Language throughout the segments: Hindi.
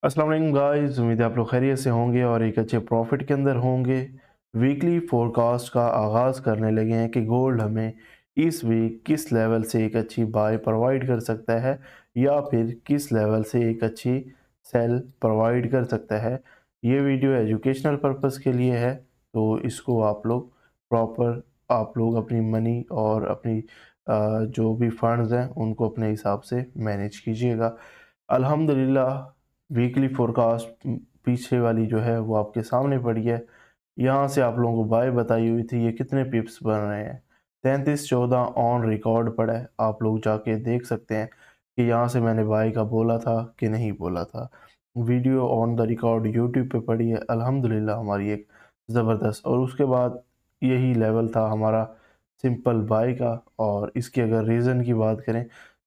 अस्सलाम वालेकुम गाइस, उम्मीद है आप लोग खैरियत से होंगे और एक अच्छे प्रॉफिट के अंदर होंगे। वीकली फोरकास्ट का आगाज़ करने लगे हैं कि गोल्ड हमें इस वीक किस लेवल से एक अच्छी बाय प्रोवाइड कर सकता है या फिर किस लेवल से एक अच्छी सेल प्रोवाइड कर सकता है। ये वीडियो एजुकेशनल पर्पस के लिए है, तो इसको आप लोग प्रॉपर आप लोग अपनी मनी और अपनी जो भी फंड्स हैं उनको अपने हिसाब से मैनेज कीजिएगा। अल्हम्दुलिल्लाह वीकली फोरकास्ट पीछे वाली जो है वो आपके सामने पड़ी है। यहाँ से आप लोगों को बाय बताई हुई थी, ये कितने पिप्स बन रहे हैं। 33-14 ऑन रिकॉर्ड पड़ा है, आप लोग जाके देख सकते हैं कि यहाँ से मैंने बाय का बोला था कि नहीं बोला था। Video on the record YouTube पे पड़ी है। अल्हम्दुलिल्लाह हमारी एक ज़बरदस्त, और उसके बाद यही लेवल था हमारा सिंपल बाय का। और इसकी अगर रीज़न की बात करें,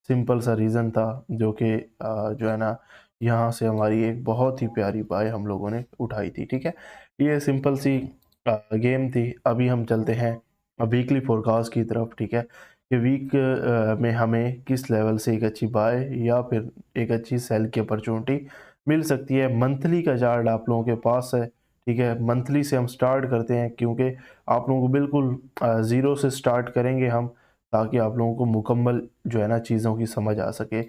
सिंपल सा रीज़न था जो कि जो है ना, यहाँ से हमारी एक बहुत ही प्यारी बाय हम लोगों ने उठाई थी। ठीक है, ये सिंपल सी गेम थी। अभी हम चलते हैं वीकली फोरकास्ट की तरफ। ठीक है, कि वीक में हमें किस लेवल से एक अच्छी बाय या फिर एक अच्छी सेल की अपॉर्चुनिटी मिल सकती है। मंथली का चार्ट आप लोगों के पास है। ठीक है, मंथली से हम स्टार्ट करते हैं क्योंकि आप लोगों को बिल्कुल ज़ीरो से स्टार्ट करेंगे हम, ताकि आप लोगों को मुकम्मल जो है ना चीज़ों की समझ आ सके।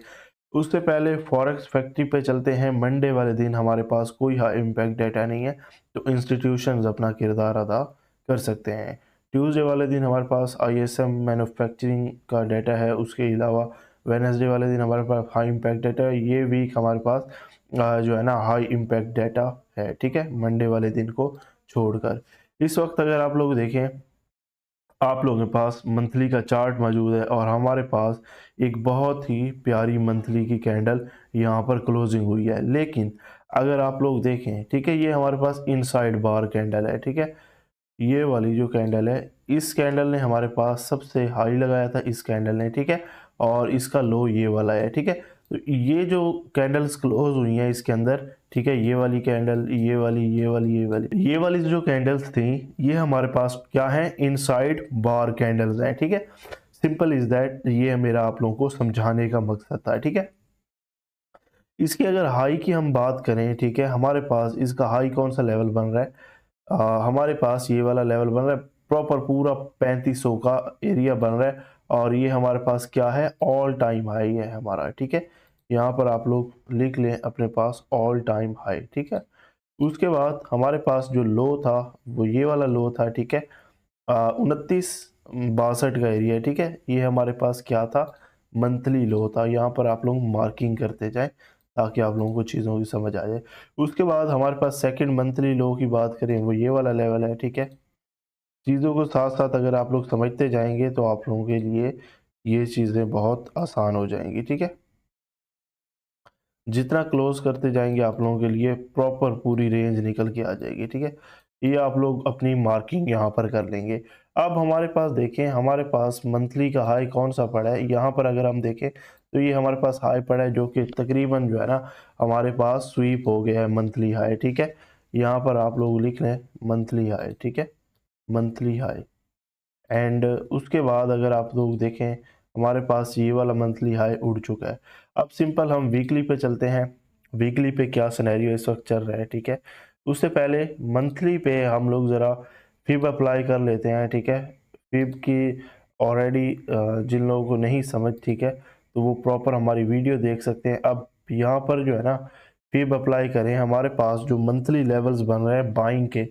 उससे पहले फॉरेक्स फैक्ट्री पे चलते हैं। मंडे वाले दिन हमारे पास कोई हाई इम्पैक्ट डाटा नहीं है, तो इंस्टीट्यूशंस अपना किरदार अदा कर सकते हैं। ट्यूसडे वाले दिन हमारे पास आईएसएम मैन्युफैक्चरिंग का डाटा है। उसके अलावा वेडनेसडे वाले दिन हमारे पास हाई इम्पैक्ट डाटा है। ये वीक हमारे पास जो है ना हाई इम्पैक्ट डाटा है। ठीक है, मंडे वाले दिन को छोड़कर। इस वक्त अगर आप लोग देखें, आप लोगों के पास मंथली का चार्ट मौजूद है और हमारे पास एक बहुत ही प्यारी मंथली की कैंडल यहाँ पर क्लोजिंग हुई है। लेकिन अगर आप लोग देखें, ठीक है, ये हमारे पास इनसाइड बार कैंडल है। ठीक है, ये वाली जो कैंडल है, इस कैंडल ने हमारे पास सबसे हाई लगाया था, इस कैंडल ने। ठीक है, और इसका लो ये वाला है। ठीक है, तो ये जो कैंडल्स क्लोज हुई हैं इसके अंदर, ठीक है, ये वाली कैंडल, ये वाली जो कैंडल्स थी, ये हमारे पास क्या है, इनसाइड बार कैंडल्स हैं। ठीक है, सिंपल इज दैट, ये मेरा आप लोगों को समझाने का मकसद था। ठीक है, इसकी अगर हाई की हम बात करें, ठीक है, हमारे पास इसका हाई कौन सा लेवल बन रहा है, हमारे पास ये वाला लेवल बन रहा है। प्रॉपर पूरा 3500 का एरिया बन रहा है और ये हमारे पास क्या है, ऑल टाइम हाई है हमारा। ठीक है, यहाँ पर आप लोग लिख लें अपने पास ऑल टाइम हाई। ठीक है, उसके बाद हमारे पास जो लो था वो ये वाला लो था। ठीक है, 2962 का एरिया है। ठीक है, ये हमारे पास क्या था, मंथली लो था। यहाँ पर आप लोग मार्किंग करते जाएं ताकि आप लोगों को चीज़ों की समझ आ जाए। उसके बाद हमारे पास सेकंड मंथली लो की बात करें, वो ये वाला लेवल है। ठीक है, चीज़ों को साथ साथ अगर आप लोग समझते जाएंगे तो आप लोगों के लिए ये चीज़ें बहुत आसान हो जाएंगी। ठीक है, जितना क्लोज करते जाएंगे आप लोगों के लिए प्रॉपर पूरी रेंज निकल के आ जाएगी। ठीक है, ये आप लोग अपनी मार्किंग यहाँ पर कर लेंगे। अब हमारे पास देखें, हमारे पास मंथली का हाई कौन सा पड़ा है, यहाँ पर अगर हम देखें तो ये हमारे पास हाई पड़ा है जो कि तकरीबन जो है ना हमारे पास स्वीप हो गया है मंथली हाई। ठीक है, यहाँ पर आप लोग लिख लें मंथली हाई। ठीक है, मंथली हाई। एंड उसके बाद अगर आप लोग देखें, हमारे पास ये वाला मंथली हाई उड़ चुका है। अब सिंपल हम वीकली पे चलते हैं। वीकली पे क्या सिनेरियो इस वक्त चल रहा है। ठीक है, उससे पहले मंथली पे हम लोग ज़रा फिब अप्लाई कर लेते हैं। ठीक है, फिब की ऑलरेडी जिन लोगों को नहीं समझ, ठीक है, तो वो प्रॉपर हमारी वीडियो देख सकते हैं। अब यहाँ पर जो है ना फिब अप्लाई करें, हमारे पास जो मंथली लेवल्स बन रहे हैं बाइंग के,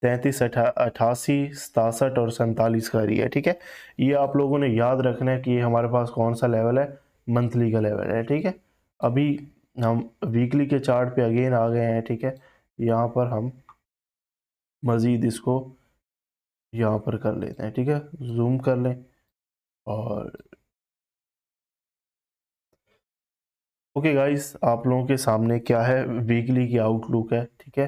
33, 88, 67 और 47 का एरिया है। ठीक है, ये आप लोगों ने याद रखना है कि ये हमारे पास कौन सा लेवल है, मंथली का लेवल है। ठीक है, अभी हम वीकली के चार्ट पे अगेन आ गए हैं। ठीक है, यहाँ पर हम मज़ीद इसको यहाँ पर कर लेते हैं। ठीक है, जूम कर लें और ओके गाइस, आप लोगों के सामने क्या है, वीकली की आउटलुक है। ठीक है,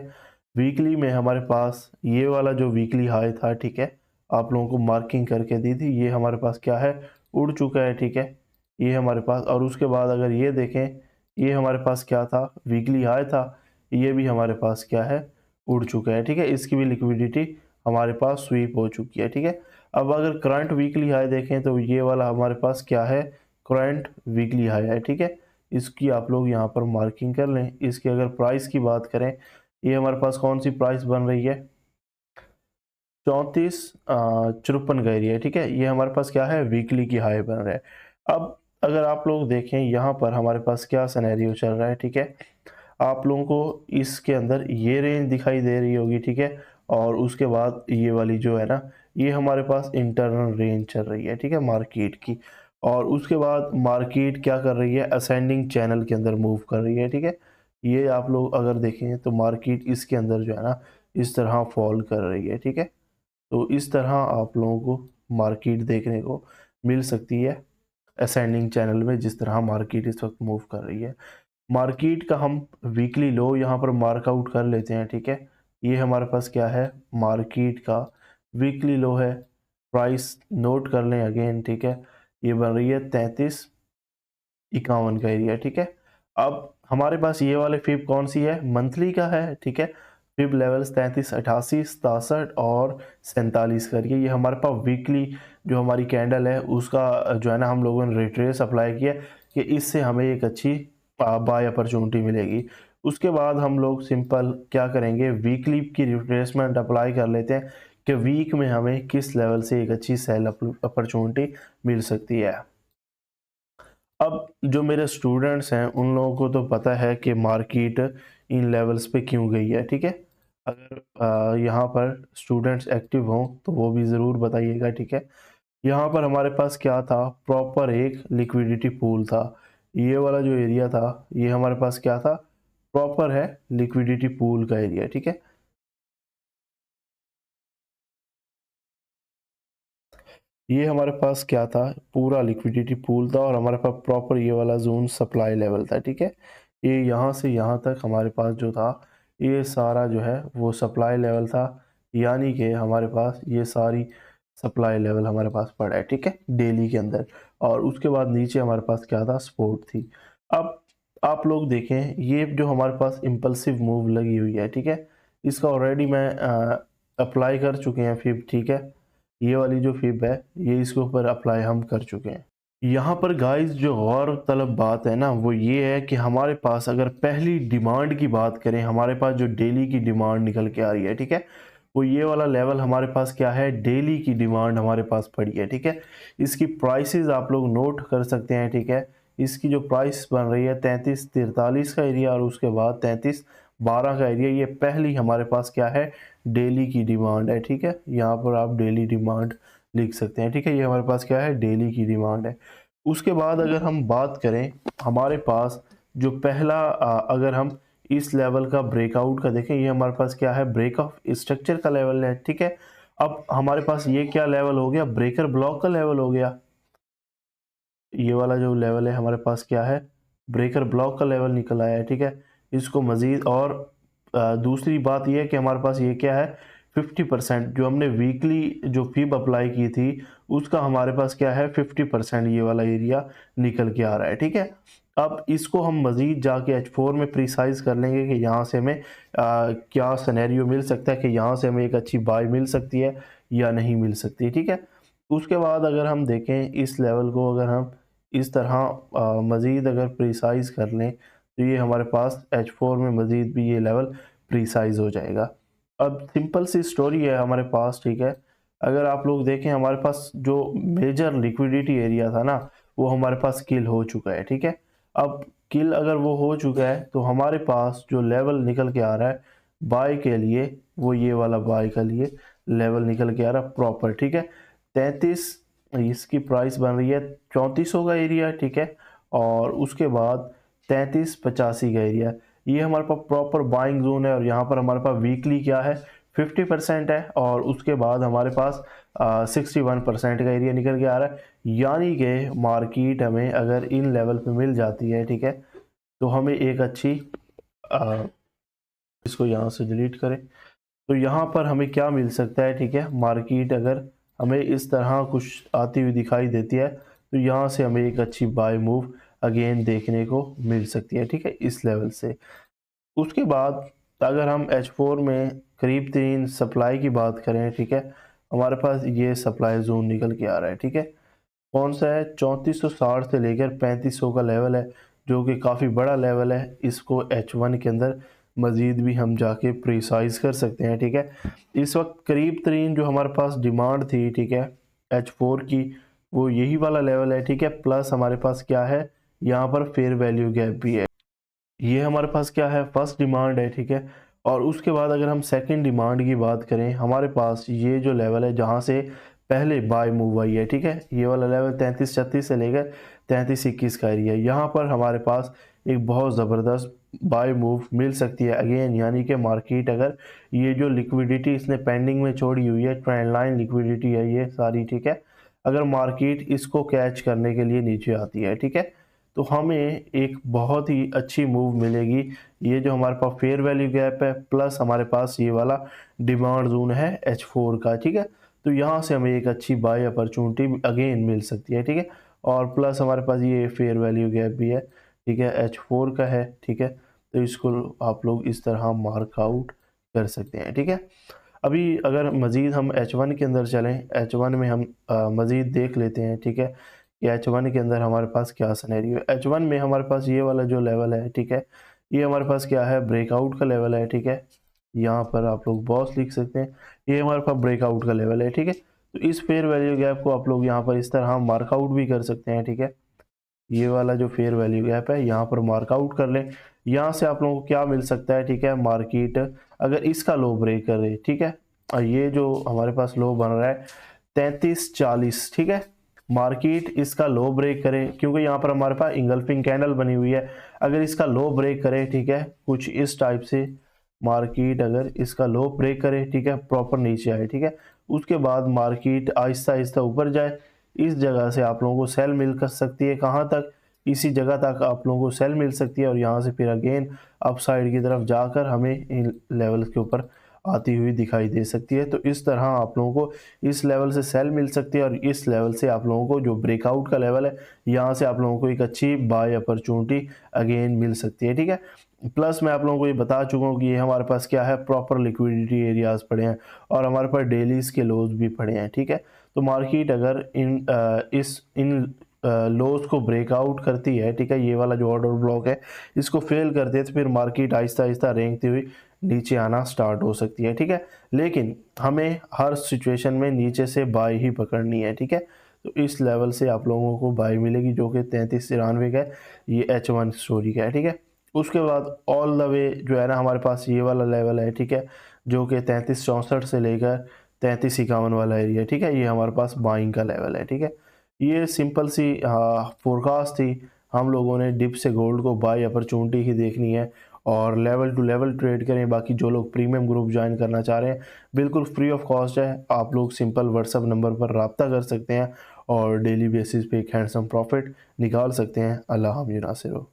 वीकली में हमारे पास ये वाला जो वीकली हाई था, ठीक है, आप लोगों को मार्किंग करके दी थी, ये हमारे पास क्या है, उड़ चुका है। ठीक है, ये हमारे पास, और उसके बाद अगर ये देखें, ये हमारे पास क्या था, वीकली हाई था, ये भी हमारे पास क्या है, उड़ चुका है। ठीक है, इसकी भी लिक्विडिटी हमारे पास स्वीप हो चुकी है। ठीक है, अब अगर करंट वीकली हाई देखें तो ये वाला हमारे पास क्या है, करंट वीकली हाई है। ठीक है, इसकी आप लोग यहाँ पर मार्किंग कर लें। इसकी अगर प्राइस की बात करें, ये हमारे पास कौन सी प्राइस बन रही है, 3454 का एरिया है, ठीक है। ये हमारे पास क्या है, वीकली की हाई बन रहा है। अब अगर आप लोग देखें यहाँ पर हमारे पास क्या सिनेरियो चल रहा है, ठीक है। आप लोगों को इसके अंदर ये रेंज दिखाई दे रही होगी, ठीक है। और उसके बाद ये वाली जो है ना, ये हमारे पास इंटरनल रेंज चल रही है, ठीक है, मार्केट की। और उसके बाद मार्केट क्या कर रही है, असेंडिंग चैनल के अंदर मूव कर रही है, ठीक है। ये आप लोग अगर देखें तो मार्केट इसके अंदर जो है ना, इस तरह फॉल कर रही है, ठीक है। तो इस तरह आप लोगों को मार्केट देखने को मिल सकती है असेंडिंग चैनल में, जिस तरह मार्केट इस वक्त मूव कर रही है। मार्केट का हम वीकली लो यहाँ पर मार्क आउट कर लेते हैं, ठीक है। ये हमारे पास क्या है, मार्केट का वीकली लो है। प्राइस नोट कर लें अगेन, ठीक है। ये बन रही है 3351 का एरिया, ठीक है। अब हमारे पास ये वाले फिब कौन सी है, मंथली का है, ठीक है। फिब लेवल्स 33, 88, 67 और 47 करके, ये हमारे पास वीकली जो हमारी कैंडल है उसका जो है ना, हम लोगों ने रिट्रेस अप्लाई किया कि इससे हमें एक अच्छी बाय अपॉर्चुनिटी मिलेगी। उसके बाद हम लोग सिंपल क्या करेंगे, वीकली की रिट्रेसमेंट अप्लाई कर लेते हैं कि वीक में हमें किस लेवल से एक अच्छी सेल अपॉर्चुनिटी मिल सकती है। अब जो मेरे स्टूडेंट्स हैं उन लोगों को तो पता है कि मार्केट इन लेवल्स पे क्यों गई है, ठीक है। अगर यहाँ पर स्टूडेंट्स एक्टिव हों तो वो भी ज़रूर बताइएगा, ठीक है। यहाँ पर हमारे पास क्या था, प्रॉपर एक लिक्विडिटी पूल था। ये वाला जो एरिया था, ये हमारे पास क्या था, प्रॉपर है लिक्विडिटी पूल का एरिया, ठीक है। ये हमारे पास क्या था, पूरा लिक्विडिटी पूल था और हमारे पास प्रॉपर ये वाला जोन सप्लाई लेवल था, ठीक है। ये यहाँ से यहाँ तक हमारे पास जो था, ये सारा जो है वो सप्लाई लेवल था। यानी कि हमारे पास ये सारी सप्लाई लेवल हमारे पास पड़ा है, ठीक है, डेली के अंदर। और उसके बाद नीचे हमारे पास क्या था, सपोर्ट थी। अब आप लोग देखें, ये जो हमारे पास इम्पल्सिव मूव लगी हुई है, ठीक है, इसका ऑलरेडी मैं अप्लाई कर चुके हैं फिर, ठीक है। ये वाली जो फिब है, ये इसके ऊपर अप्लाई हम कर चुके हैं। यहाँ पर गाइस जो गौर तलब बात है ना, वो ये है कि हमारे पास अगर पहली डिमांड की बात करें, हमारे पास जो डेली की डिमांड निकल के आ रही है, ठीक है, वो ये वाला लेवल हमारे पास क्या है, डेली की डिमांड हमारे पास पड़ी है, ठीक है। इसकी प्राइसेस आप लोग नोट कर सकते हैं, ठीक है। इसकी जो प्राइस बन रही है 3343 का एरिया और उसके बाद 3312 का एरिया, ये पहली हमारे पास क्या है, डेली की डिमांड है, ठीक है। यहाँ पर आप डेली डिमांड लिख सकते हैं, ठीक है। ये हमारे पास क्या है, डेली की डिमांड है। उसके बाद अगर हम बात करें, हमारे पास जो पहला अगर हम इस लेवल का ब्रेकआउट का देखें, ये हमारे पास क्या है, ब्रेक ऑफ स्ट्रक्चर का लेवल है, ठीक है। अब हमारे पास ये क्या लेवल हो गया, ब्रेकर ब्लॉक का लेवल हो गया। ये वाला जो लेवल है हमारे पास क्या है, ब्रेकर ब्लॉक का लेवल निकल आया है, ठीक है। इसको मज़ीद और दूसरी बात ये है कि हमारे पास ये क्या है, 50% जो हमने वीकली जो फीब अप्लाई की थी उसका हमारे पास क्या है, 50% ये वाला एरिया निकल के आ रहा है, ठीक है। अब इसको हम मज़ीद जाके H4 में प्रिसाइज कर लेंगे कि यहाँ से हमें क्या सिनेरियो मिल सकता है, कि यहाँ से हमें एक अच्छी बाय मिल सकती है या नहीं मिल सकती, ठीक है। उसके बाद अगर हम देखें इस लेवल को, अगर हम इस तरह मज़ीद अगर प्रिसाइज़ कर लें तो ये हमारे पास H4 में मज़ीद भी ये लेवल प्रिसाइज़ हो जाएगा। अब सिंपल सी स्टोरी है हमारे पास, ठीक है। अगर आप लोग देखें, हमारे पास जो मेजर लिक्विडिटी एरिया था ना, वो हमारे पास किल हो चुका है, ठीक है। अब किल अगर वो हो चुका है तो हमारे पास जो लेवल निकल के आ रहा है बाय के लिए, वो ये वाला बाय के लिए लेवल निकल के आ रहा है प्रॉपर, ठीक है। 33, इसकी प्राइस बन रही है 3400 का एरिया, ठीक है। और उसके बाद 3385 का एरिया, ये हमारे पास प्रॉपर बाइंग जोन है। और यहाँ पर हमारे पास वीकली क्या है, 50% है। और उसके बाद हमारे पास 61% का एरिया निकल के आ रहा है। यानी कि मार्केट हमें अगर इन लेवल पे मिल जाती है, ठीक है, तो हमें एक अच्छी आ, इसको यहाँ से डिलीट करें, तो यहाँ पर हमें क्या मिल सकता है, ठीक है। मार्केट अगर हमें इस तरह कुछ आती हुई दिखाई देती है तो यहाँ से हमें एक अच्छी बाय मूव अगेन देखने को मिल सकती है, ठीक है, इस लेवल से। उसके बाद अगर हम H4 में करीब 3 सप्लाई की बात करें, ठीक है, हमारे पास ये सप्लाई जोन निकल के आ रहा है, ठीक है। कौन सा है, 3460 से लेकर 3500 का लेवल है। जो कि काफ़ी बड़ा लेवल है। इसको H1 के अंदर मज़ीद भी हम जाके प्रिसाइज़ कर सकते हैं, ठीक है। इस वक्त करीब तरीन जो हमारे पास डिमांड थी, ठीक है, H4 की, वो यही वाला लेवल है, ठीक है। प्लस हमारे पास क्या है, यहाँ पर फेयर वैल्यू गैप भी है। ये हमारे पास क्या है, फर्स्ट डिमांड है, ठीक है। और उसके बाद अगर हम सेकंड डिमांड की बात करें, हमारे पास ये जो लेवल है जहाँ से पहले बाय मूव आई है, ठीक है, ये वाला लेवल 33-36 से लेकर 33-21 का एरिया है। यहाँ पर हमारे पास एक बहुत ज़बरदस्त बाय मूव मिल सकती है अगेन, यानी कि मार्केट अगर ये जो लिक्विडिटी इसने पेंडिंग में छोड़ी हुई है, ट्रेंड लाइन लिक्विडिटी है ये सारी, ठीक है, अगर मार्केट इसको कैच करने के लिए नीचे आती है, ठीक है, तो हमें एक बहुत ही अच्छी मूव मिलेगी। ये जो हमारे पास फेयर वैल्यू गैप है, प्लस हमारे पास ये वाला डिमांड जोन है H4 का, ठीक है। तो यहाँ से हमें एक अच्छी बाय अपॉर्चुनिटी अगेन मिल सकती है, ठीक है। और प्लस हमारे पास ये फेयर वैल्यू गैप भी है, ठीक है, H4 का है, ठीक है। तो इसको आप लोग इस तरह मार्क आउट कर सकते हैं, ठीक है। अभी अगर मज़ीद हम H1 के अंदर चलें, H1 में हम मज़ीद देख लेते हैं, ठीक है, कि H1 के अंदर हमारे पास क्या सिनेरियो है। H1 में हमारे पास ये वाला जो लेवल है, ठीक है, ये हमारे पास क्या है, ब्रेकआउट का लेवल है, ठीक है। यहाँ पर आप लोग बॉस लिख सकते हैं, ये हमारे पास ब्रेकआउट का लेवल है, ठीक है। तो इस फेयर वैल्यू गैप को आप लोग यहाँ पर इस तरह मार्कआउट भी कर सकते हैं, ठीक है। ये वाला जो फेयर वैल्यू गैप है यहाँ पर मार्कआउट कर लें। यहाँ से आप लोगों को क्या मिल सकता है, ठीक है, मार्केट अगर इसका लो ब्रेक करे, ठीक है, और ये जो हमारे पास लो बन रहा है 33-40, ठीक है, मार्केट इसका लो ब्रेक करे, क्योंकि यहाँ पर हमारे पास इंगल्फिंग कैंडल बनी हुई है। अगर इसका लो ब्रेक करे, ठीक है, कुछ इस टाइप से मार्केट अगर इसका लो ब्रेक करे, ठीक है, प्रॉपर नीचे आए, ठीक है, उसके बाद मार्केट आहिस्ता आहिस्ता ऊपर जाए, इस जगह से आप लोगों को सेल मिल कर सकती है, कहाँ तक, इसी जगह तक आप लोगों को सेल मिल सकती है। और यहाँ से फिर अगेन अप साइड की तरफ जाकर हमें इन लेवल के ऊपर आती हुई दिखाई दे सकती है। तो इस तरह आप लोगों को इस लेवल से सेल मिल सकती है, और इस लेवल से आप लोगों को जो ब्रेकआउट का लेवल है, यहाँ से आप लोगों को एक अच्छी बाय अपॉर्चुनिटी अगेन मिल सकती है, ठीक है। प्लस मैं आप लोगों को ये बता चुका हूँ कि ये हमारे पास क्या है, प्रॉपर लिक्विडिटी एरियाज पड़े हैं, और हमारे पास डेलीज के लोज भी पड़े हैं, ठीक है। तो मार्केट अगर इन लोज को ब्रेकआउट करती है, ठीक है, ये वाला जो ऑर्डर ब्लॉक है इसको फेल करती है, तो फिर मार्केट आहिस्ता आहिस्ता रेंगती हुई नीचे आना स्टार्ट हो सकती है, ठीक है। लेकिन हमें हर सिचुएशन में नीचे से बाय ही पकड़नी है, ठीक है। तो इस लेवल से आप लोगों को बाय मिलेगी, जो कि 33-93 का है, ये H1 स्टोरी का है, ठीक है। उसके बाद ऑल द वे जो है ना, हमारे पास ये वाला लेवल है, ठीक है, जो कि 33-64 से लेकर 33-51 वाला एरिया, ठीक है, ये हमारे पास बाइंग का लेवल है, ठीक है। ये सिंपल सी फोरकास्ट थी। हम लोगों ने डिप से गोल्ड को बाय अपॉर्चुनिटी ही देखनी है, और लेवल टू लेवल ट्रेड करें। बाकी जो लोग प्रीमियम ग्रुप ज्वाइन करना चाह रहे हैं, बिल्कुल फ्री ऑफ कॉस्ट है, आप लोग सिंपल व्हाट्सअप नंबर पर रब्ता कर सकते हैं और डेली बेसिस पे एक हैंडसम प्रॉफिट निकाल सकते हैं। अल्लाह हम नासिर हो।